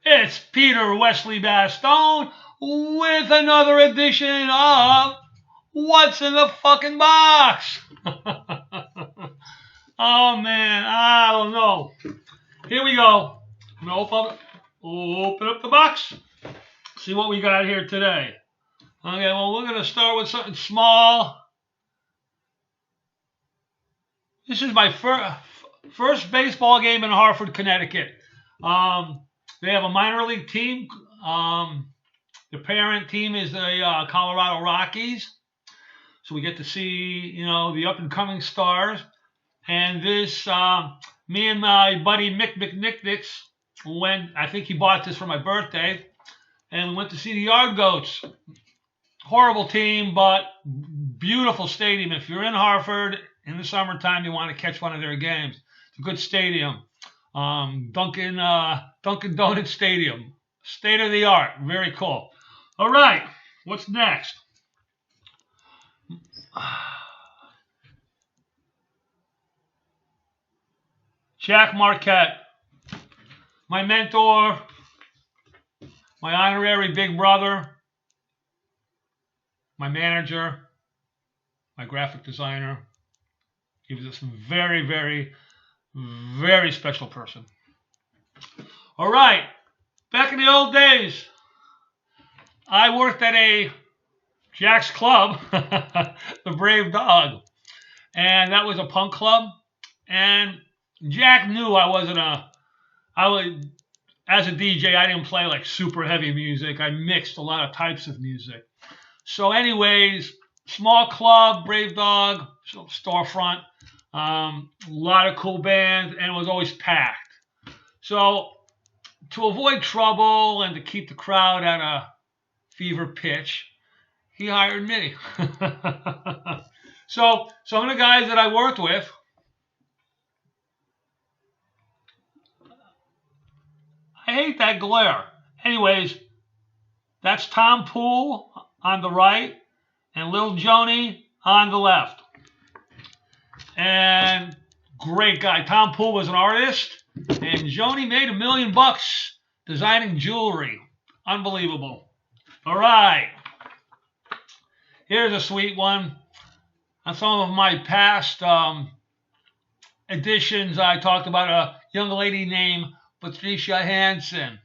It's Peter Wesley Bastone with another edition of What's in the Fucking Box? Oh man, I don't know. Here we go. I'm going to open up the box, see what we got here today. Okay, well, we're going to start with something small. This is my first baseball game in Hartford, Connecticut. They have a minor league team. The parent team is the Colorado Rockies. So we get to see, the up-and-coming stars. And this, me and my buddy Mick McNicknicks went, I think he bought this for my birthday, and we went to see the Yard Goats. Horrible team, but beautiful stadium. If you're in Hartford in the summertime, you want to catch one of their games. It's a good stadium. Dunkin' Donuts Stadium. State of the art. Very cool. All right. What's next? Jack Marquette. My mentor. My honorary big brother. My manager. My graphic designer. He was this very, very, very special person. All right. Back in the old days, I worked at a Jack's Club, the Brave Dog. And that was a punk club. And Jack knew as a DJ, I didn't play like super heavy music. I mixed a lot of types of music. So anyways, small club, Brave Dog, storefront, a lot of cool bands, and it was always packed. So to avoid trouble and to keep the crowd at a fever pitch, he hired me. So some of the guys that I worked with, I hate that glare. Anyways, that's Tom Poole on the right and Lil Joanie on the left. And great guy. Tom Poole was an artist, and Joanie made $1 million designing jewelry. Unbelievable. All right. Here's a sweet one. On some of my past editions, I talked about a young lady named Patricia Hansen.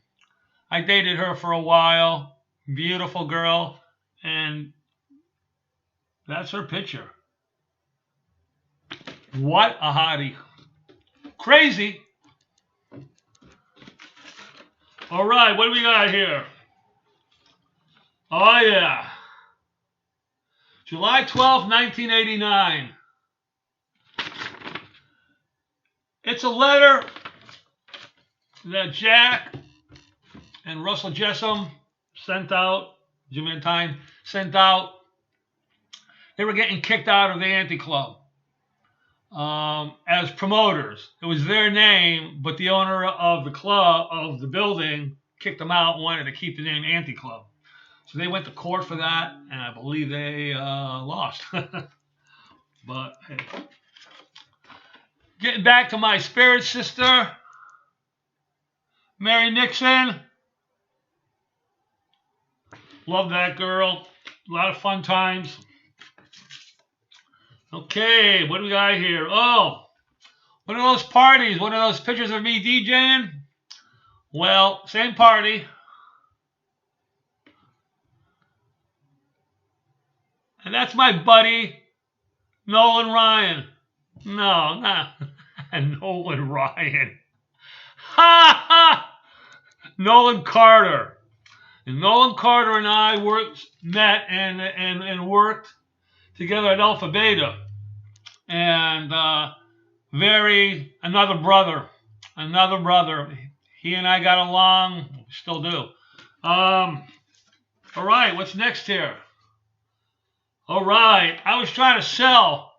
I dated her for a while. Beautiful girl. And that's her picture. What a hottie. Crazy. All right, what do we got here? Oh, yeah. July 12th, 1989. It's a letter that Jack and Russell Jessam sent out. They were getting kicked out of the Anti-Club as promoters. It was their name, but the owner of the club, of the building, kicked them out and wanted to keep the name Anti-Club. So they went to court for that, and I believe they lost. But hey. Getting back to my spirit sister, Mary Nixon. Love that girl. A lot of fun times. Okay, what do we got here? Oh, one of those parties, one of those pictures of me DJing. Well, same party. And that's my buddy, Noland Ryan. No, not Noland Ryan. Ha ha! Noland Carter. And Noland Carter and I met and worked together at Alpha Beta. And another brother. He and I got along, still do. All right, what's next here? All right, I was trying to sell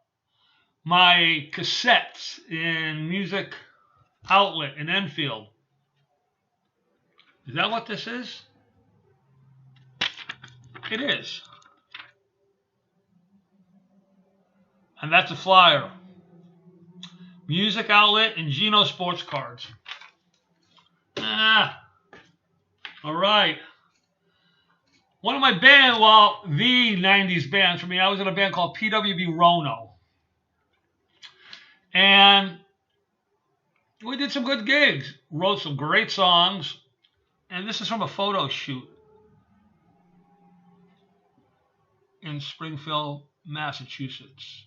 my cassettes in Music Outlet in Enfield. Is that what this is? It is. And that's a flyer. Music Outlet and Gino Sports Cards. All right. One of my band, well, the 90s bands for me, I was in a band called PWB Rono. And we did some good gigs, wrote some great songs. And this is from a photo shoot in Springfield, Massachusetts.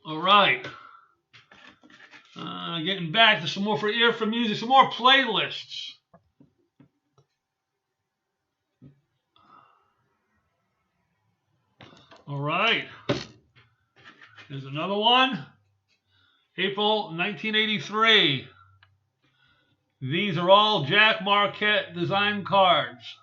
All right. Getting back to some more for ear for music, some more playlists. All right. Here's another one. April 1983. These are all Jack Marquette design cards.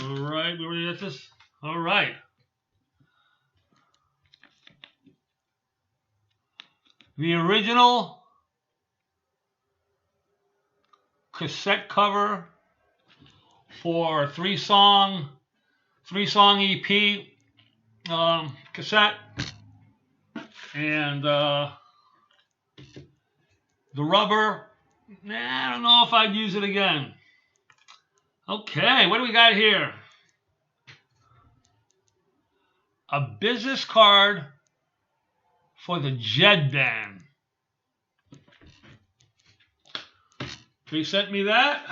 All right, we already got this. All right. The original cassette cover for three-song EP cassette, and the rubber. I don't know if I'd use it again. Okay, what do we got here? A business card for the JED band. They sent me that.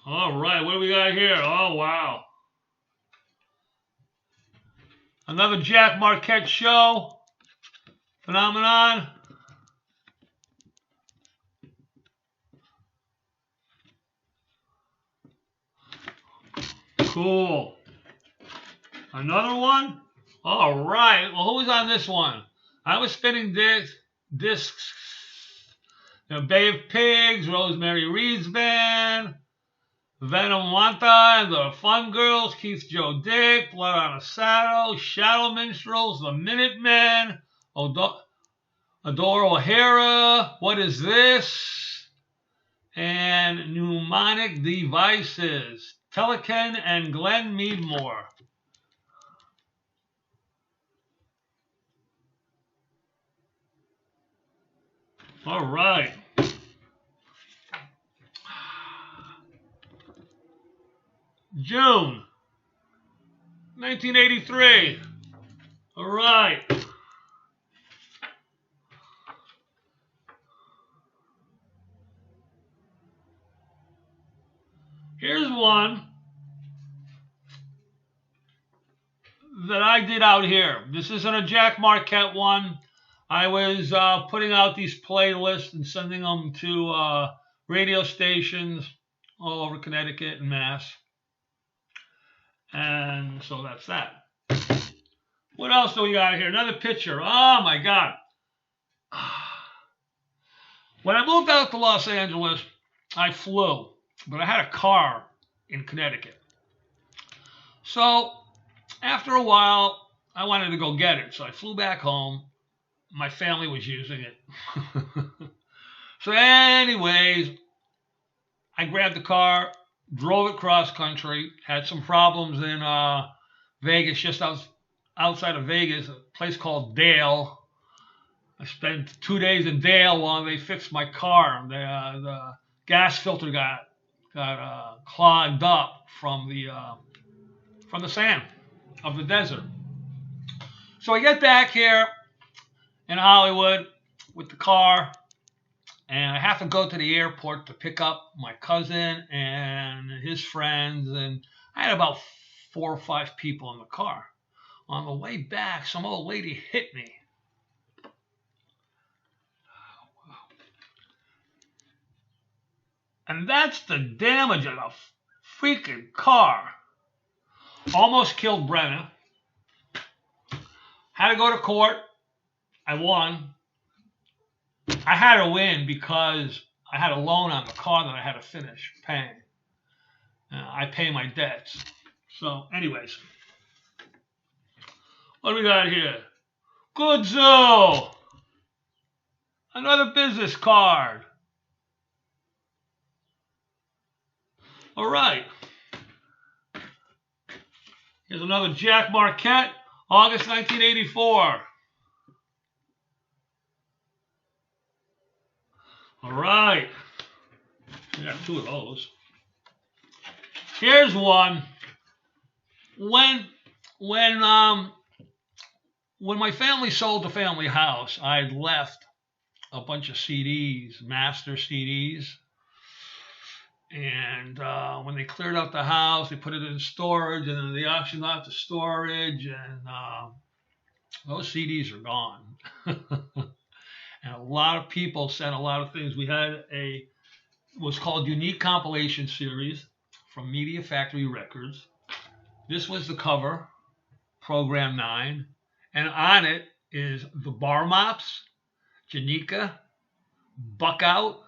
All right, what do we got here? Oh, wow. Another Jack Marquette show. Phenomenon. Cool. Another one? All right. Well, who was on this one? I was spinning discs. The Bay of Pigs, Rosemary Reed's band, Venom Wanta, the Fun Girls, Keith Joe Dick, Blood on a Saddle, Shadow Minstrels, the Minutemen, Adore O'Hara, What Is This? And Mnemonic Devices, Telekin and Glenn Meadmore. All right. June 1983. All right. Here's one that I did out here. This isn't a Jack Marquette one. I was putting out these playlists and sending them to radio stations all over Connecticut and Mass. And so that's that. What else do we got here? Another picture. Oh, my God. When I moved out to Los Angeles, I flew. But I had a car in Connecticut. So after a while, I wanted to go get it. So I flew back home. My family was using it. So anyways, I grabbed the car, drove it cross country, had some problems in Vegas, just outside of Vegas, a place called Dale. I spent 2 days in Dale while they fixed my car. The gas filter got clogged up from the sand of the desert. So I get back here in Hollywood with the car, and I have to go to the airport to pick up my cousin and his friends, and I had about 4 or 5 people in the car. On the way back, some old lady hit me. And that's the damage of the freaking car. Almost killed Brenna. Had to go to court. I won. I had to win because I had a loan on the car that I had to finish paying. I pay my debts. So, anyways. What do we got here? Kudzu. Another business card. All right. Here's another Jack Marquette, August 1984. All right. I got 2 of those. Here's one. When my family sold the family house, I had left a bunch of CDs, master CDs. And when they cleared out the house, they put it in storage, and then they auctioned off the storage, and those CDs are gone. And a lot of people sent a lot of things. We had was called Unique Compilation Series from Media Factory Records. This was the cover, Program 9, and on it is the Bar Mops, Janika, Buck Out,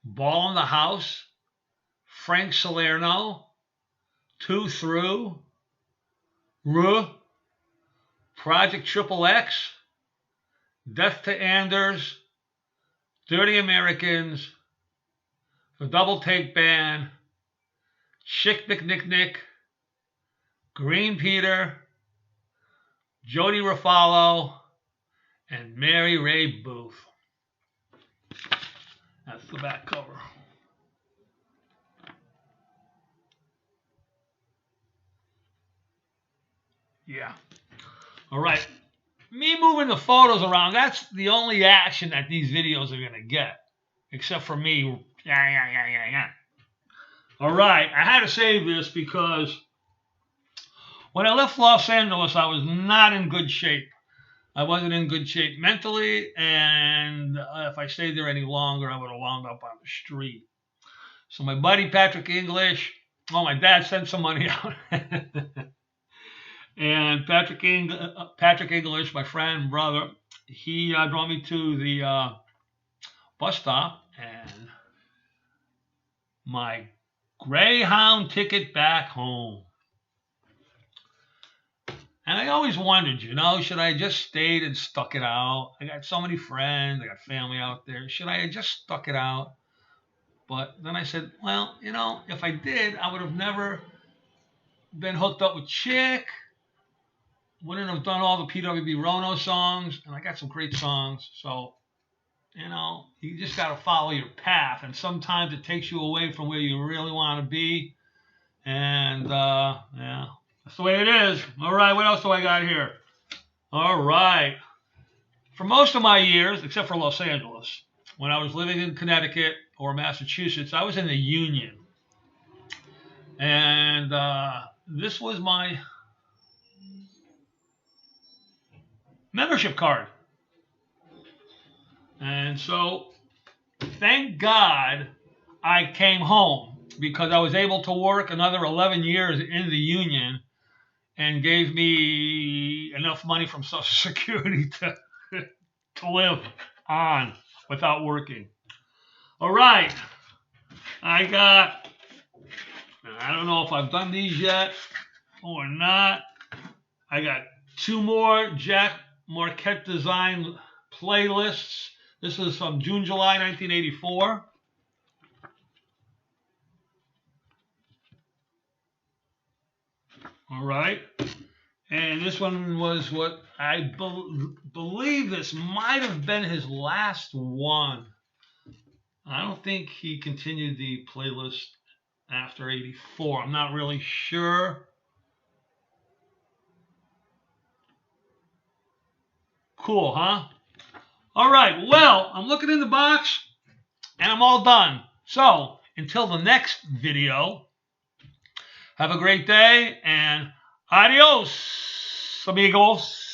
Ball in the House, Frank Salerno, 2 Through, Project Triple X, Death to Anders, Dirty Americans, The Double Take Band, Chick Nick, Grenpetr, Jody Ruffalo, and Mary Ray Booth. That's the back cover. Yeah. All right. Me moving the photos around, that's the only action that these videos are going to get. Except for me. Yeah. All right. I had to save this because when I left Los Angeles, I was not in good shape. I wasn't in good shape mentally, and if I stayed there any longer, I would have wound up on the street. So my buddy Patrick English, my dad sent some money out. And Patrick English, my friend and brother, he drove me to the bus stop, and my Greyhound ticket back home. And I always wondered, should I have just stayed and stuck it out? I got so many friends, I got family out there. Should I have just stuck it out? But then I said, well, if I did, I would have never been hooked up with Chick. Wouldn't have done all the PWB Rono songs. And I got some great songs. So, you just got to follow your path. And sometimes it takes you away from where you really want to be. And, yeah. That's the way it is. All right, what else do I got here? All right. For most of my years, except for Los Angeles, when I was living in Connecticut or Massachusetts, I was in the Union. And this was my membership card. And so, thank God I came home, because I was able to work another 11 years in the Union and gave me enough money from Social Security to live on without working. All right. I don't know if I've done these yet or not. I got 2 more Jack Marquette design playlists. This is from June, July 1984. All right. And this one was what I believe this might have been his last one. I don't think he continued the playlist after 84. I'm not really sure. Cool, huh? All right. Well, I'm looking in the box, and I'm all done. So, until the next video, have a great day, and adios, amigos.